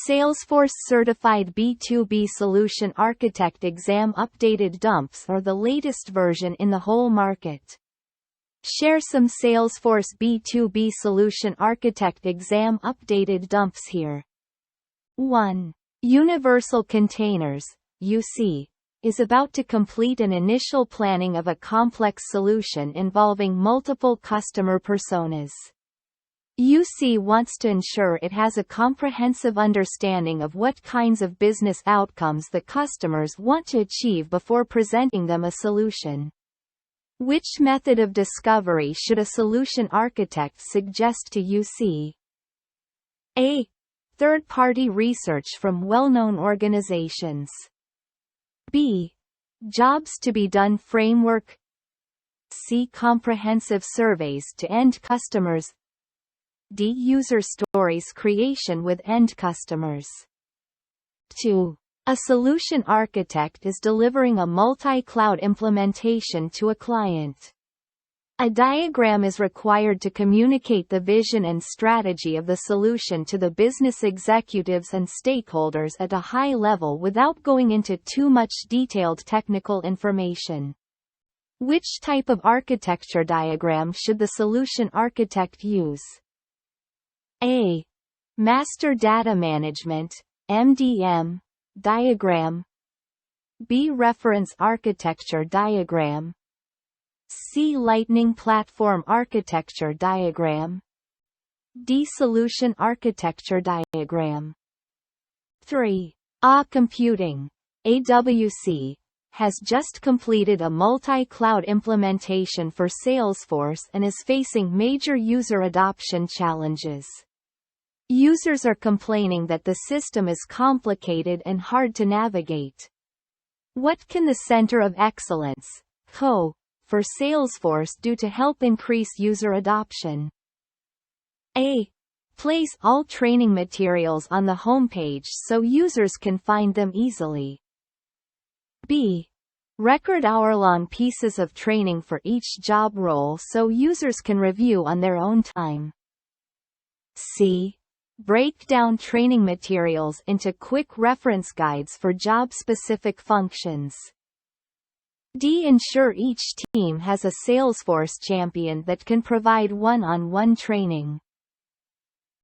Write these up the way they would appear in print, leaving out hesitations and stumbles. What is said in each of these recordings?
Salesforce Certified B2B Solution Architect exam updated dumps are the latest version in the whole market. Share some Salesforce B2B Solution Architect exam updated dumps here. 1. Universal Containers, UC, is about to complete an initial planning of a complex solution involving multiple customer personas. UC wants to ensure it has a comprehensive understanding of what kinds of business outcomes the customers want to achieve before presenting them a solution. Which method of discovery should a solution architect suggest to UC? A. Third-party research from well-known organizations. B. Jobs to be done framework. C. Comprehensive surveys to end customers. D. User stories creation with end customers. 2. A solution architect is delivering a multi-cloud implementation to a client. A diagram is required to communicate the vision and strategy of the solution to the business executives and stakeholders at a high level without going into too much detailed technical information. Which type of architecture diagram should the solution architect use? A. Master Data Management (MDM) diagram. B. Reference Architecture diagram. C. Lightning Platform Architecture diagram. D. Solution Architecture diagram. 3. Computing. AWC has just completed a multi-cloud implementation for Salesforce and is facing major user adoption challenges. Users are complaining that the system is complicated and hard to navigate. What can the Center of Excellence, CO, for Salesforce do to help increase user adoption? A. Place all training materials on the homepage so users can find them easily. B. Record hour-long pieces of training for each job role so users can review on their own time. C. Break down training materials into quick reference guides for job-specific functions. D. Ensure each team has a Salesforce champion that can provide one-on-one training.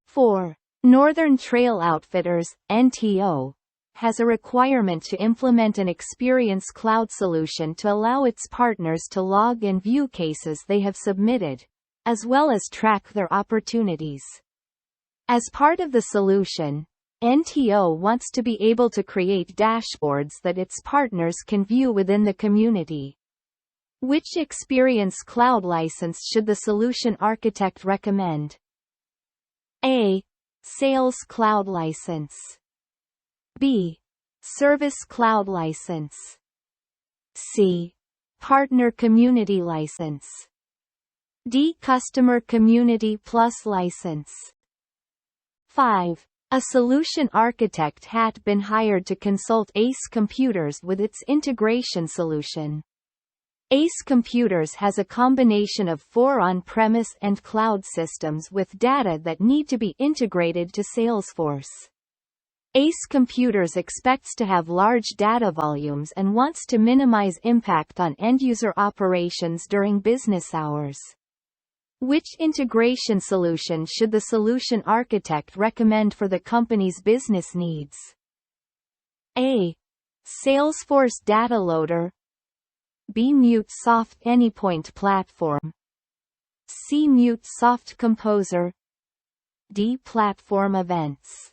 4. Northern Trail Outfitters, NTO, has a requirement to implement an Experience Cloud solution to allow its partners to log and view cases they have submitted, as well as track their opportunities. As part of the solution, NTO wants to be able to create dashboards that its partners can view within the community. Which Experience Cloud license should the solution architect recommend? A. Sales Cloud license. B. Service Cloud license. C. Partner Community license. D. Customer Community Plus license. 5. A solution architect had been hired to consult Ace Computers with its integration solution. Ace Computers has a combination of 4 on-premise and cloud systems with data that need to be integrated to Salesforce. Ace Computers expects to have large data volumes and wants to minimize impact on end-user operations during business hours. Which integration solution should the solution architect recommend for the company's business needs? A. Salesforce Data Loader. B. MuteSoft Anypoint Platform. C. MuteSoft Composer. D. Platform Events.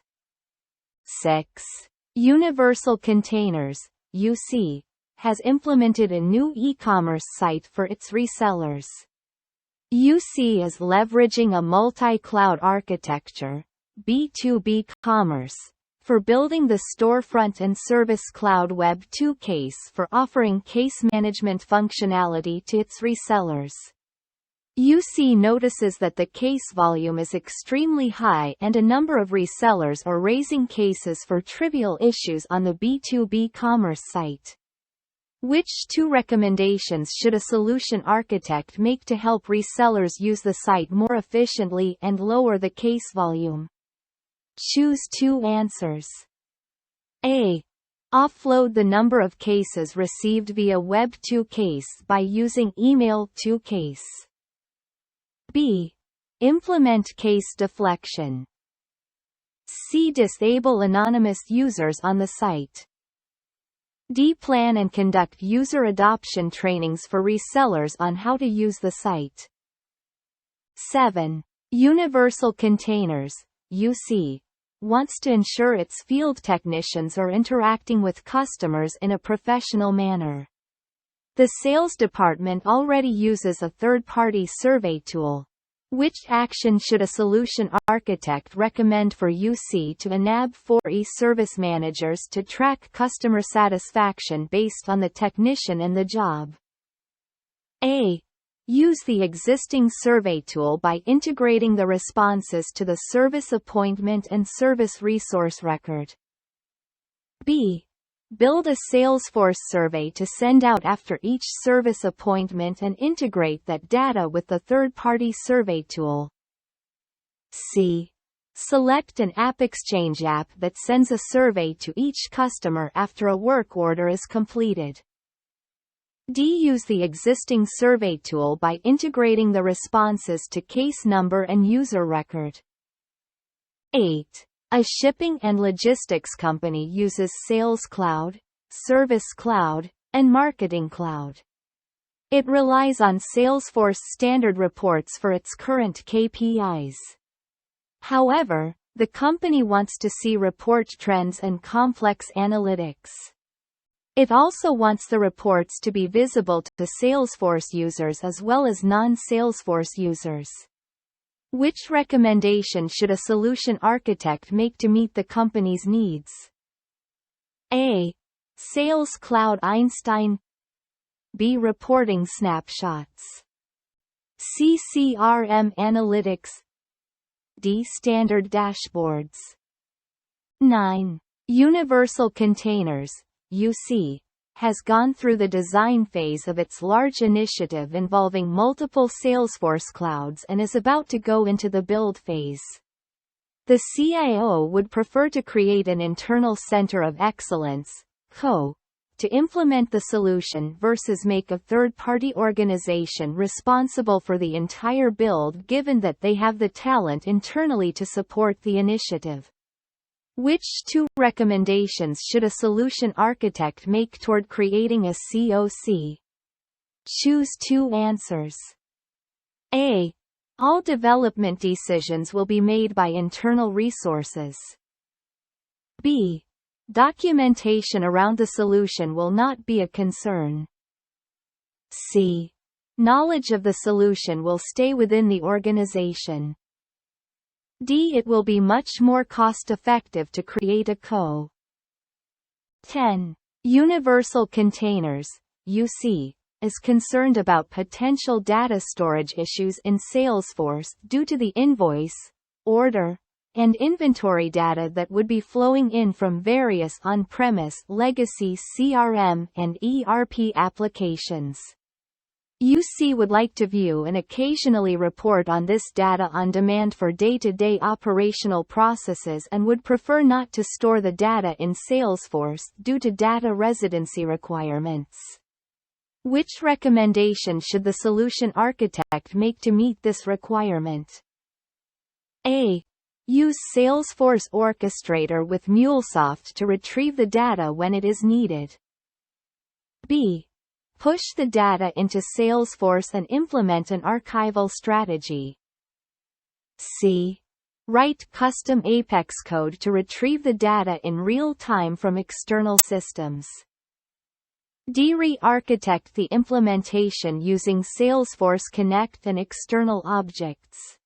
6. Universal Containers, UC, has implemented a new e-commerce site for its resellers. UC is leveraging a multi-cloud architecture, B2B commerce, for building the Storefront and Service Cloud Web 2 case for offering case management functionality to its resellers. UC notices that the case volume is extremely high and a number of resellers are raising cases for trivial issues on the B2B commerce site. Which 2 recommendations should a solution architect make to help resellers use the site more efficiently and lower the case volume? Choose two answers. A. Offload the number of cases received via Web to Case by using Email to Case. B. Implement case deflection. C. Disable anonymous users on the site. D. Plan and conduct user adoption trainings for resellers on how to use the site. 7. Universal Containers, UC, wants to ensure its field technicians are interacting with customers in a professional manner. The sales department already uses a third-party survey tool. Which action should a solution architect recommend for UC to enable service managers to track customer satisfaction based on the technician and the job? A. Use the existing survey tool by integrating the responses to the service appointment and service resource record. B. Build a Salesforce survey to send out after each service appointment and integrate that data with the third-party survey tool. C. Select an AppExchange app that sends a survey to each customer after a work order is completed. D. Use the existing survey tool by integrating the responses to case number and user record. 8. A shipping and logistics company uses Sales Cloud, Service Cloud, and Marketing Cloud. It relies on Salesforce standard reports for its current KPIs. However, the company wants to see report trends and complex analytics. It also wants the reports to be visible to Salesforce users as well as non-Salesforce users. Which recommendation should a solution architect make to meet the company's needs? A. Sales Cloud Einstein. B. Reporting snapshots. C. CRM analytics. D. Standard dashboards. 9. Universal Containers, UC, has gone through the design phase of its large initiative involving multiple Salesforce clouds and is about to go into the build phase. The CIO would prefer to create an internal center of excellence, (COE), to implement the solution versus make a third-party organization responsible for the entire build, given that they have the talent internally to support the initiative. Which two recommendations should a solution architect make toward creating a COC? Choose two answers. A. All development decisions will be made by internal resources. B. Documentation around the solution will not be a concern. C. Knowledge of the solution will stay within the organization. D. It will be much more cost-effective to create a COE. 10. Universal Containers, UC, is concerned about potential data storage issues in Salesforce due to the invoice, order, and inventory data that would be flowing in from various on-premise legacy CRM and ERP applications. UC would like to view and occasionally report on this data on demand for day-to-day operational processes and would prefer not to store the data in Salesforce due to data residency requirements. Which recommendation should the solution architect make to meet this requirement? A. Use Salesforce Orchestrator with MuleSoft to retrieve the data when it is needed. B. Push the data into Salesforce and implement an archival strategy. C. Write custom Apex code to retrieve the data in real time from external systems. D. Re-architect the implementation using Salesforce Connect and external objects.